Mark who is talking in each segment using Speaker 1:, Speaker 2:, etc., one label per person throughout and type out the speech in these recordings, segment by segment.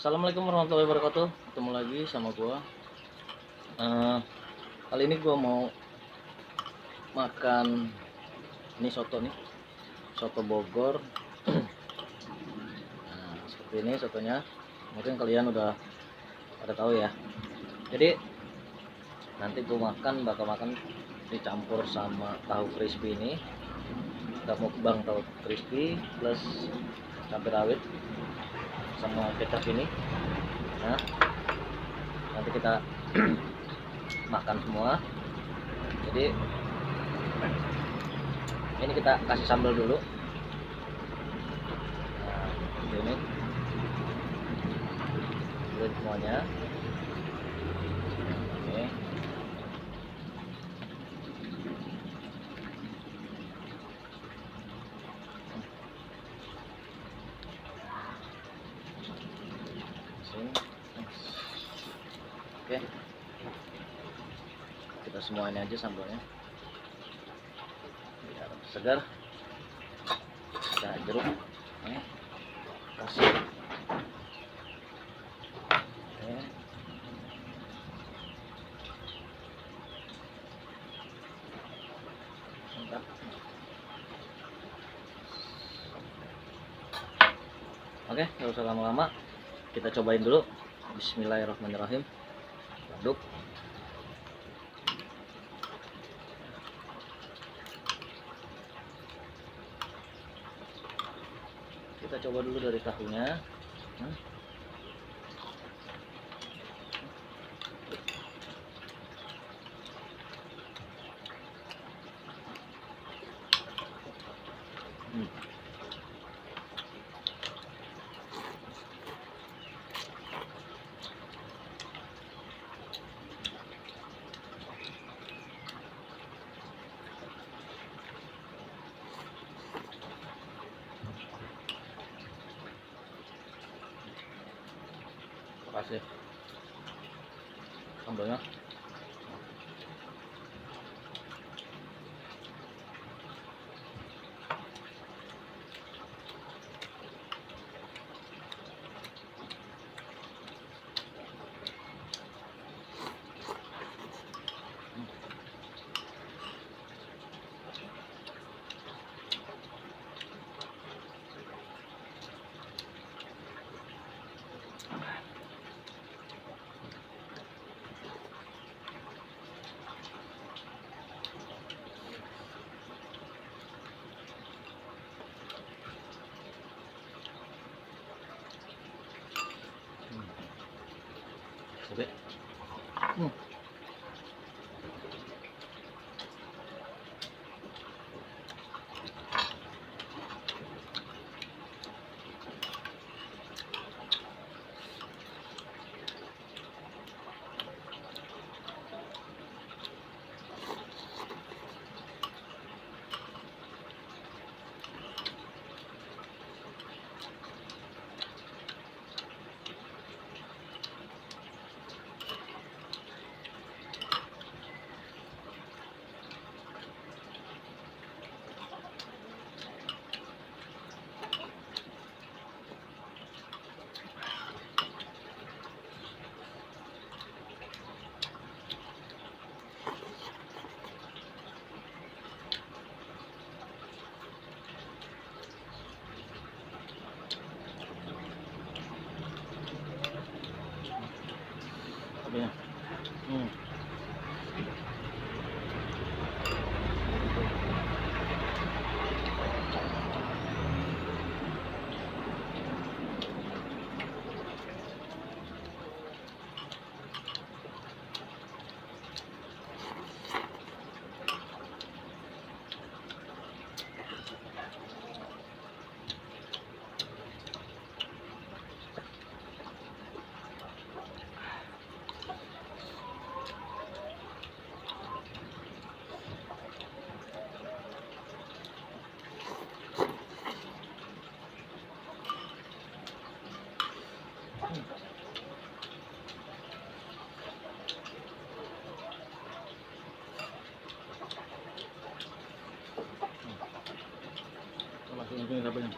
Speaker 1: Assalamualaikum warahmatullahi wabarakatuh. Ketemu lagi sama gua. Kali ini gua mau makan ini soto nih, soto Bogor. Nah, seperti ini sotonya. Mungkin kalian udah pada tahu ya. Jadi nanti gua bakal makan dicampur sama tahu crispy ini. Kita mukbang tahu crispy plus cabai rawit sama kecap ini. Nah, nanti kita makan semua. Jadi ini kita kasih sambal dulu. Nah, ini buat semuanya. Oke. Oke, kita semuain aja sambalnya biar segar. Kita jeruk kasih. Oke. Mantap. Oke, nggak usah lama-lama, kita cobain dulu. Bismillahirrahmanirrahim. Aduk. Kita coba dulu dari tahunya. Kasih sambalnya. Oke. Oke. Langsung apa ya?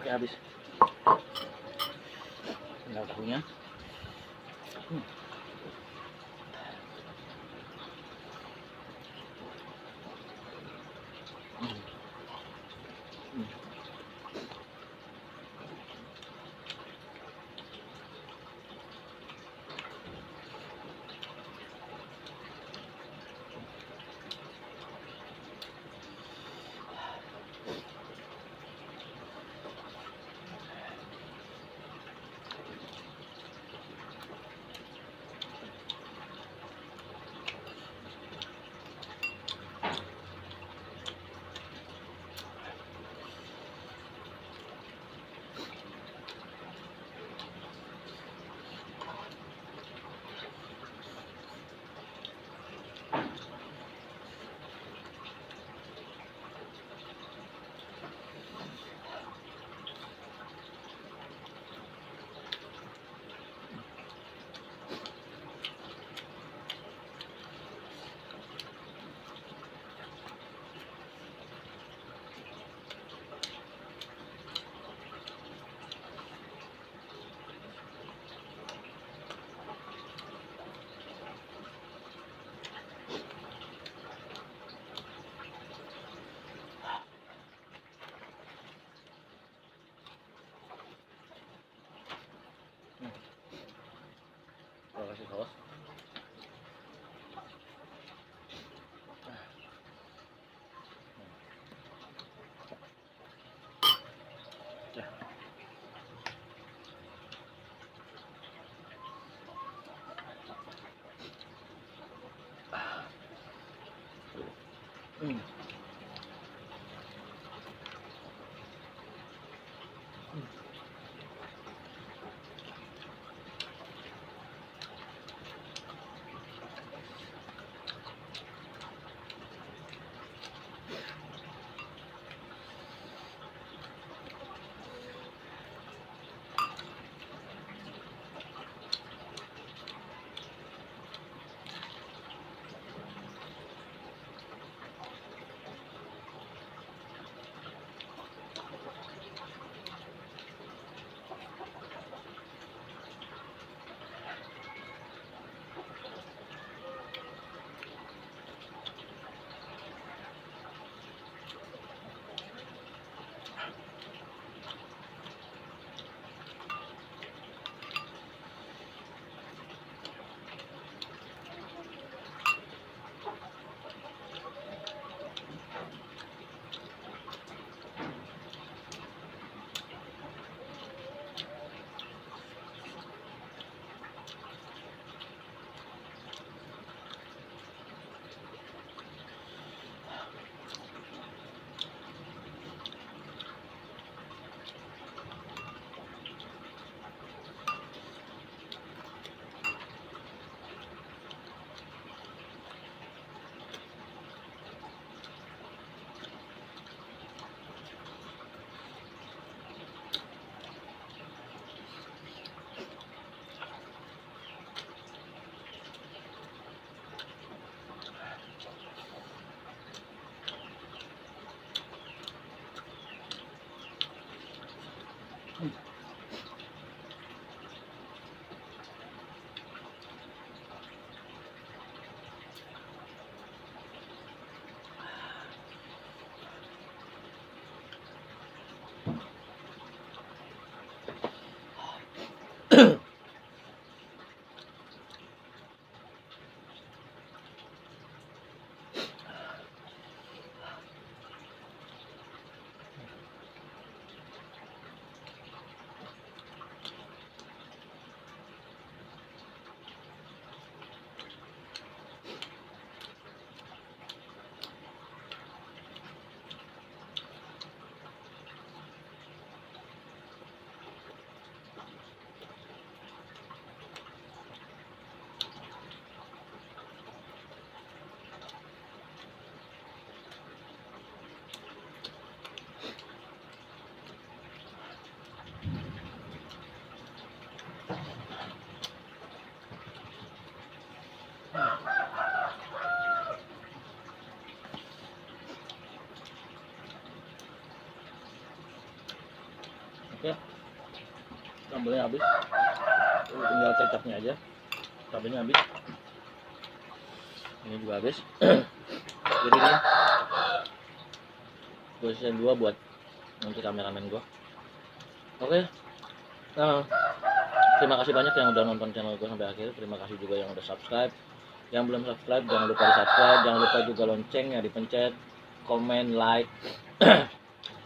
Speaker 1: Oke, habis. Tinggal tahunya. Kita kasih saus. Ya. Sambalnya habis, tinggal kecapnya aja. Cabenya habis, ini juga habis. Jadi ini gue sisain 2 buat nanti kameramen gue. Oke, nah, terima kasih banyak yang udah nonton channel gue sampai akhir. Terima kasih juga yang udah subscribe. Yang belum subscribe jangan lupa di subscribe, jangan lupa juga loncengnya dipencet, komen, like,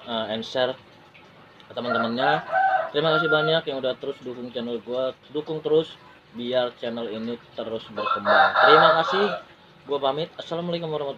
Speaker 1: and share ke teman-temannya. Terima kasih banyak yang udah terus dukung channel gua, dukung terus biar channel ini terus berkembang. Terima kasih, gua pamit. Assalamualaikum warahmatullahi wabarakatuh.